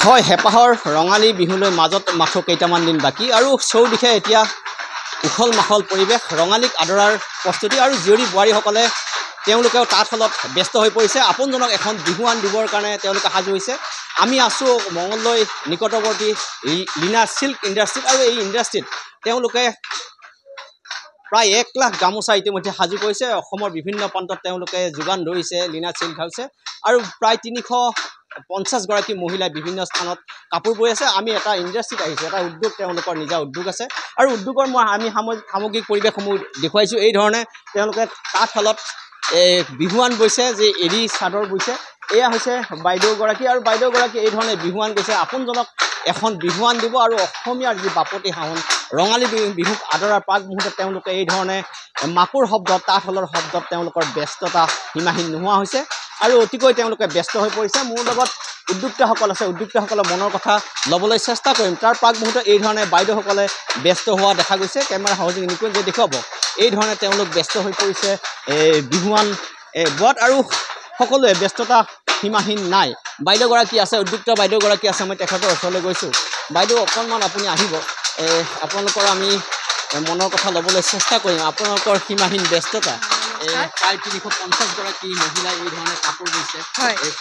হয় হেপাহৰ ৰঙালী বিহুলৈ মাজত মাথো কেইটামান দিন বাকী আৰু চৌদিশে এতিয়া উখল মাখল পৰিৱেশ ৰঙালীক আদৰাৰ প্ৰস্তুতি আৰু জীয়ৰী বোৱাৰীসকলে তেওঁলোকেও তাঁতশালত ব্যস্ত হৈ পৰিছে আপোনজনক এখন বিহুৱান দিবৰ কাৰণে তেওঁলোকে সাজু হৈছে আমি আছোঁ মঙলদৈ নিকটৱৰ্তী লীনা চিল্ক ইণ্ডাষ্ট্ৰীত আৰু এই ইণ্ডাষ্ট্ৰীত তেওঁলোকে প্ৰায় 1 লাখ গামোচা ইতিমধ্যে সাজু কৰিছে অসমৰ বিভিন্ন প্ৰান্তত তেওঁলোকে যোগান ধৰিছে লীনা চিল্ক হাউছে আৰু প্ৰায় 350 গৰাকী মহিলাই বিভিন্ন স্থানত কাপোৰ বৈ আছে আমি এটা ইণ্ডাষ্ট্ৰীত আহিছোঁ এটা উদ্যোগ তেওঁলোকৰ নিজা উদ্যোগ আছে আৰু উদ্যোগৰ আমি সামগ্ৰিক পৰিৱেশসমূহ দেখুৱাইছোঁ এই ধৰণে তেওঁলোকে তাঁতশালত বিহুৱান বৈছে যে এৰী চাদৰ বৈছে এয়া হৈছে বাইদেউগৰাকী আৰু বাইদেউগৰাকী এই ধৰণে বিহুৱান গৈছে আপোনজনক এখন বিহুৱান দিব আৰু অসমীয়াৰ যি বাপতি সাহোন ৰঙালী বিহুক আদৰাৰ প্ৰাক মুহূৰ্তত তেওঁলোকে এই ধৰণে মাকুৰ শব্দত তাঁতশালৰ শব্দত তেওঁলোকৰ ব্যস্ততা সীমাহীন নোহোৱা হৈছে আৰু অতিকৈ তেওঁলোকে ব্যস্ত হৈ পৰিছে মোৰ লগত উদ্যোক্তাসকল আছে উদ্যোক্তাসকলৰ মনৰ কথা ল'বলৈ চেষ্টা কৰিম তাৰ প্ৰাক মুহূৰ্তত এই ধৰণে বাইদেউসকলে ব্যস্ত হোৱা দেখা গৈছে কেমেৰা সহযোগী নিকুঞ্জে দেখুৱাব এই ধৰণে তেওঁলোক ব্যস্ত হৈ পৰিছে বিহুৱান বোৱাত আৰু সকলোৱে ব্যস্ততা সীমাহীন নাই বাইদেউগৰাকী আছে উদ্যোক্তা বাইদেউগৰাকী আছে মই তেখেতৰ ওচৰলৈ গৈছোঁ বাইদেউ অকণমান আপুনি আহিব আপোনালোকৰ আমি মনৰ কথা ল'বলৈ চেষ্টা কৰিম আপোনালোকৰ সীমাহীন ব্যস্ততা প্ৰায় 350 গৰাকী মহিলাই এই ধৰণে কাপোৰ বৈছে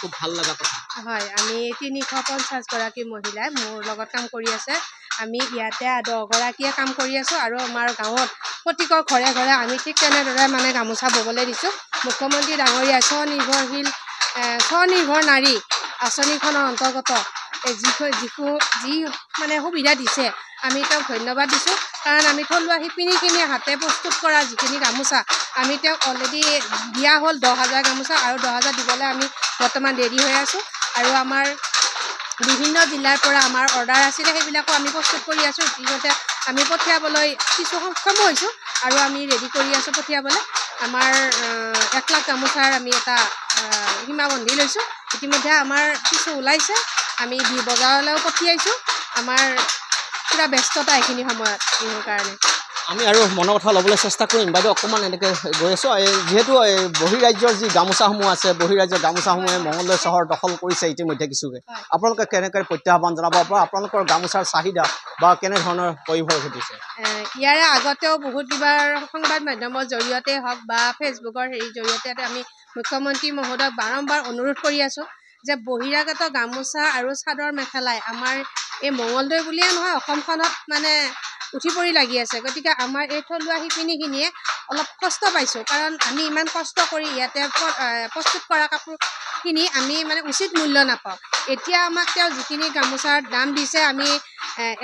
খুব ভাল লগা কথা হয় আমি 350 গৰাকী মহিলাই মোৰ লগত কাম কৰি আছে আমি ইয়াতে 10 গৰাকীয়ে কাম কৰি আছোঁ আৰু আমাৰ গাঁৱত প্ৰতিকৰ ঘৰে ঘৰে আমি ঠিক তেনেদৰে মানে গামোচা ববলৈ দিছোঁ মুখ্যমন্ত্ৰী ডাঙৰীয়া স্বনিৰ্ভৰ নাৰী আঁচনিখনৰ অন্তৰ্গত যি মানে সুবিধা দিছে আমি তেওঁক ধন্যবাদ দিছোঁ কাৰণ আমি থলুৱা শিপিনীখিনিয়ে হাতে প্ৰস্তুত কৰা যিখিনি গামোচা আমি তেওঁক অলৰেডি দিয়া হ'ল 10,000 গামোচা আৰু 10,000 দিবলৈ আমি বৰ্তমান দেৰি হৈ আছোঁ আৰু আমাৰ বিভিন্ন জিলাৰ পৰা আমাৰ অৰ্ডাৰ আছিলে সেইবিলাকো আমি প্ৰস্তুত কৰি আছোঁ ইতিমধ্যে আমি পঠিয়াবলৈ কিছু সক্ষম হৈছোঁ আৰু আমি ৰেডি কৰি আছোঁ পঠিয়াবলৈ আমাৰ 1 লাখ গামোচাৰ আমি এটা সীমা বান্ধি লৈছোঁ ইতিমধ্যে আমাৰ কিছু ওলাইছে আমি বজাৰলৈও পঠিয়াইছোঁ আমাৰ পুৰা ব্যস্ততা এইখিনি সময়ত বিহুৰ কাৰণে আমি আৰু মনৰ কথা ল'বলৈ চেষ্টা কৰিম বাইদেউ অকণমান এনেকৈ গৈ আছোঁ যিহেতু বহিৰাজ্যৰ যি গামোচাসমূহ আছে বহিৰাজ্যৰ গামোচাসমূহে মঙলদৈ চহৰ দখল কৰিছে ইতিমধ্যে কিছুকে আপোনালোকে কেনেকৈ প্ৰত্যাহ্বান জনাব পৰা আপোনালোকৰ গামোচাৰ চাহিদা বা কেনেধৰণৰ পৰিভৰ ঘটিছে ইয়াৰে আগতেও বহুত কিবাৰ সংবাদ মাধ্যমৰ জৰিয়তে হওক বা ফেচবুকৰ জৰিয়তে আমি মুখ্যমন্ত্ৰী মহোদয়ক বাৰম্বাৰ অনুৰোধ কৰি আছোঁ যে বহিৰাগত গামোচা আৰু চাদৰ মেখেলাই আমাৰ এই মঙলদৈ বুলিয়ে নহয় অসমখনত মানে উঠি পৰি লাগি আছে গতিকে আমাৰ এই থলুৱা শিপিনীখিনিয়ে অলপ কষ্ট পাইছোঁ কাৰণ আমি ইমান কষ্ট কৰি ইয়াতে প্ৰস্তুত কৰা কাপোৰখিনি আমি মানে উচিত মূল্য নাপাওঁ এতিয়া আমাক তেওঁ যিখিনি গামোচাৰ দাম দিছে আমি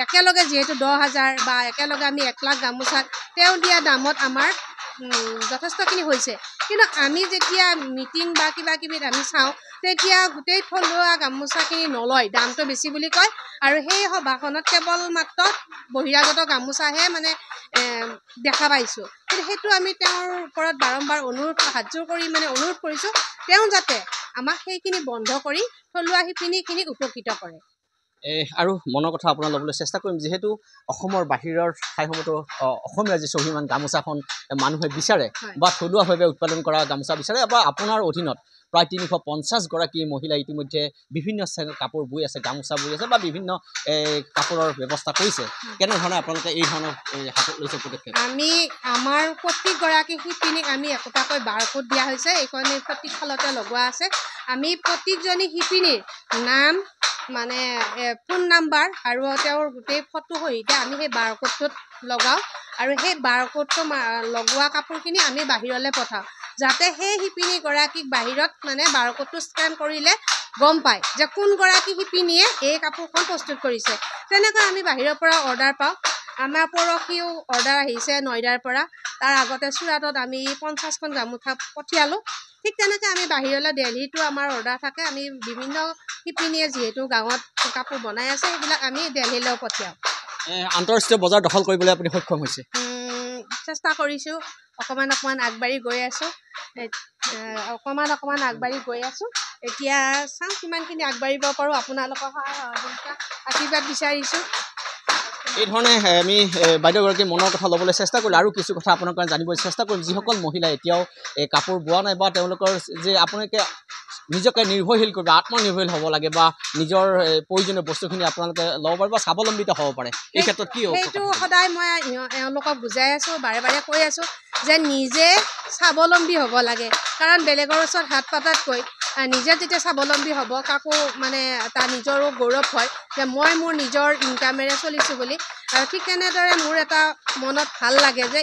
একেলগে যিহেতু 10,000 বা একেলগে আমি 1 লাখ গামোচাত তেওঁ দিয়া দামত আমাৰ যথেষ্টখিনি হৈছে কিন্তু আমি যেতিয়া মিটিং বা কিবাকিবিত আমি চাওঁ তেতিয়া গোটেই থলুৱা গামোচাখিনি নলয় দামটো বেছি বুলি কয় আৰু সেই সভাখনত কেৱল মাত্ৰ বহিৰাগত গামোচাহে মানে দেখা পাইছোঁ কিন্তু সেইটো আমি তেওঁৰ ওপৰত বাৰম্বাৰ হাতযোৰ কৰি মানে অনুৰোধ কৰিছোঁ তেওঁ যাতে আমাক সেইখিনি বন্ধ কৰি থলুৱা শিপিনীখিনিক উপকৃত কৰে আৰু মনৰ কথা আপোনাৰ ল'বলৈ চেষ্টা কৰিম যিহেতু অসমৰ বাহিৰৰ ঠাইসমূহতো অসমীয়া যি স্বাভিমান গামোচাখন মানুহে বিচাৰে বা থলুৱাভাৱে উৎপাদন কৰা গামোচা বিচাৰে বা আপোনাৰ অধীনত প্ৰায় 350 গৰাকী মহিলাই ইতিমধ্যে বিভিন্ন শ্ৰেণীৰ কাপোৰ বৈ আছে গামোচা বৈ আছে বা বিভিন্ন কাপোৰৰ ব্যৱস্থা কৰিছে কেনেধৰণে আপোনালোকে এই ধৰণৰ হাতত লৈছে পদক্ষেপ আমি আমাৰ প্ৰতিগৰাকী শিপিনীক আমি একোটাকৈ বাৰকোড দিয়া হৈছে এইখন প্ৰত্যেক ফালতে লগোৱা আছে আমি প্ৰত্যেকজনী শিপিনীৰ নাম মানে ফোন নাম্বাৰ আৰু তেওঁৰ গোটেই ফটো সহিত আমি সেই বাৰকোডটোত লগাওঁ আৰু সেই বাৰকোডটো লগোৱা কাপোৰখিনি আমি বাহিৰলৈ পঠাওঁ যাতে সেই শিপিনীগৰাকীক বাহিৰত মানে বাৰকোডটো স্কেন কৰিলে গম পায় যে কোনগৰাকী শিপিনীয়ে এই কাপোৰখন প্ৰস্তুত কৰিছে তেনেকৈ আমি বাহিৰৰ পৰা অৰ্ডাৰ পাওঁ আমাৰ পৰহিও অৰ্ডাৰ আহিছে নয়দাৰ পৰা তাৰ আগতে চুৰাটত আমি 50খন গামোচা পঠিয়ালোঁ ঠিক তেনেকৈ আমি বাহিৰলৈ দিল্লীতো আমাৰ অৰ্ডাৰ থাকে আমি বিভিন্ন শিপিনীয়ে যিহেতু গাঁৱত কাপোৰ বনাই আছে সেইবিলাক আমি দিল্লীলৈও পঠিয়াওঁ আন্তঃৰাষ্ট্ৰীয় বজাৰ দখল কৰিবলৈ আপুনি সক্ষম হৈছে চেষ্টা কৰিছোঁ অকণমান আগবাঢ়ি গৈ আছোঁ এতিয়া চাওঁ কিমানখিনি আগবাঢ়িব পাৰোঁ আপোনালোকৰ আশীৰ্বাদ বিচাৰিছোঁ এই ধৰণে আমি বাইদেউগৰাকী মনৰ কথা ল'বলৈ চেষ্টা কৰিলোঁ আৰু কিছু কথা আপোনালোকে জানিবলৈ চেষ্টা কৰিম যিসকল মহিলাই এতিয়াও কাপোৰ বোৱা নাই বা তেওঁলোকৰ যে আপোনালোকে নিজকে নিৰ্ভৰশীল কৰিব আত্মনিৰ্ভৰশীল হ'ব লাগে বা নিজৰ প্ৰয়োজনীয় বস্তুখিনি আপোনালোকে ল'ব পাৰে বা স্বাৱলম্বিত হ'ব পাৰে এই ক্ষেত্ৰত কি সেইটো সদায় মই এওঁলোকক বুজাই আছোঁ বাৰে বাৰে কৈ আছোঁ যে নিজে স্বাৱলম্বী হ'ব লাগে কাৰণ বেলেগৰ ওচৰত হাত পাতাতকৈ নিজে যেতিয়া স্বাৱলম্বী হ'ব কাকো মানে তাৰ নিজৰো গৌৰৱ হয় যে মই মোৰ নিজৰ ইনকামেৰে চলিছোঁ বুলি আৰু ঠিক তেনেদৰে মোৰ এটা মনত ভাল লাগে যে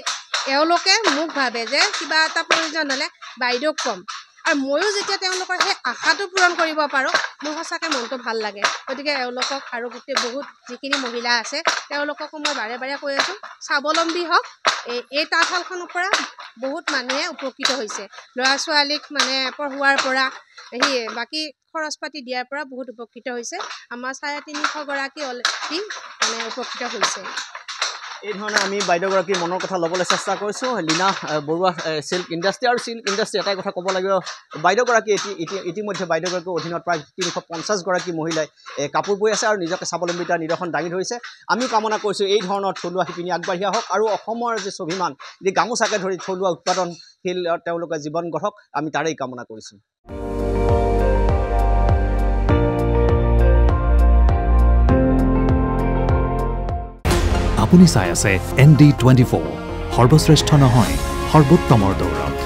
এওঁলোকে মোক ভাবে যে কিবা এটা প্ৰয়োজন হ'লে বাইদেউক ক'ম আৰু ময়ো যেতিয়া তেওঁলোকৰ সেই আশাটো পূৰণ কৰিব পাৰোঁ মোৰ সঁচাকৈ মনটো ভাল লাগে গতিকে এওঁলোকক আৰু গোটেই বহুত যিখিনি মহিলা আছে তেওঁলোককো মই বাৰে বাৰে কৈ আছোঁ স্বাৱলম্বী হওক এই তাঁতশালখনৰ পৰা বহুত মানুহে উপকৃত হৈছে ল'ৰা ছোৱালীক মানে পঢ়োৱাৰ পৰা বাকী খৰচ পাতি দিয়াৰ পৰা বহুত উপকৃত হৈছে আমাৰ 350 গৰাকী অলৰেডি মানে উপকৃত হৈছে এই ধৰণে আমি বাইদেউগৰাকীৰ মনৰ কথা ল'বলৈ চেষ্টা কৰিছোঁ লীনা বৰুৱা চিল্ক ইণ্ডাষ্ট্ৰি আৰু চিল্ক ইণ্ডাষ্ট্ৰি এটাই কথা ক'ব লাগিব বাইদেউগৰাকী ইতিমধ্যে বাইদেউগৰাকীৰ অধীনত প্ৰায় 350 গৰাকী মহিলাই কাপোৰ বৈ আছে আৰু নিজকে স্বাৱলম্বিতাৰ নিদৰ্শন দাঙি ধৰিছে আমিও কামনা কৰিছোঁ এই ধৰণৰ থলুৱা শিপিনী আগবাঢ়ি আহক আৰু অসমৰ যি স্বাভিমান যি গামোচাকে ধৰি থলুৱা উৎপাদনশীল তেওঁলোকে জীৱন গঢ়ক আমি তাৰেই কামনা কৰিছোঁ আপুনি চাই আছে ND24 সৰ্বশ্ৰেষ্ঠ নহয় সৰ্বোত্তমৰ দৌৰত